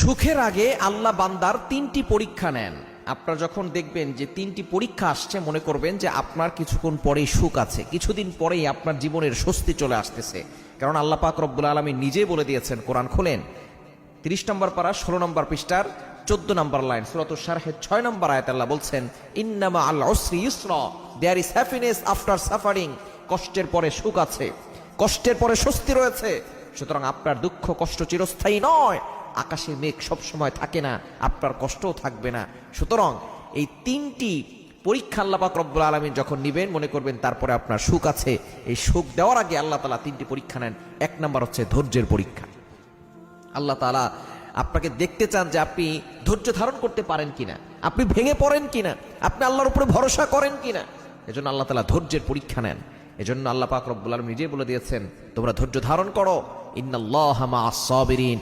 সুখের আগে আল্লাহ বান্দার তিনটি পরীক্ষা নেন। আপনারা যখন দেখবেন যে তিনটি পরীক্ষা আসছে, মনে করবেন যে আপনার কিছুক্ষণ পরেই সুখ আছে, কিছুদিন পরেই আপনার জীবনের স্বস্তি চলে আসতেছে। কারণ আল্লাহ পাক রব্বুল আলামিন নিজেই বলে দিয়েছেন, কোরআন খোলেন 30 নম্বর পারা 16 নম্বর পৃষ্ঠার 14 নম্বর লাইন, সূরাতুশ শারহের 6 নম্বর আয়াতে আল্লাহ বলছেন, ইন্নামা আল উসরি ইউসরা, there is happiness after suffering. কষ্টের পরে সুখ আছে, কষ্টের পরে স্বস্তি রয়েছে। সুতরাং আপনার দুঃখ কষ্ট চিরস্থায়ী নয়। আকাশে মেঘ সব সময় থাকে না, আপনার কষ্টও থাকবে না। সুতরাং এই তিনটি পরীক্ষা আল্লাহ পাক রব্বুল আলামিন যখন নিবেন, মনে করবেন তারপরে আপনার সুখ আছে। এই সুখ দেওয়ার আগে আল্লাহ তাআলা তিনটি পরীক্ষা নেন। 1 নম্বর হচ্ছে ধৈর্যের পরীক্ষা। আল্লাহ তাআলা আপনাকে দেখতে চান যে আপনি ধৈর্য ধারণ করতে পারেন কিনা, আপনি ভেঙে পড়েন কিনা, আপনি আল্লাহর উপরে ভরসা করেন কিনা। এজন্য আল্লাহ তাআলা ধৈর্যের পরীক্ষা নেন। এজন্য আল্লাহ পাক রব্বুল আলামিন নিজে বলে দিয়েছেন, তোমরা ধৈর্য ধারণ করো, ইন্নাল্লাহা মা'আস সাবিরিন,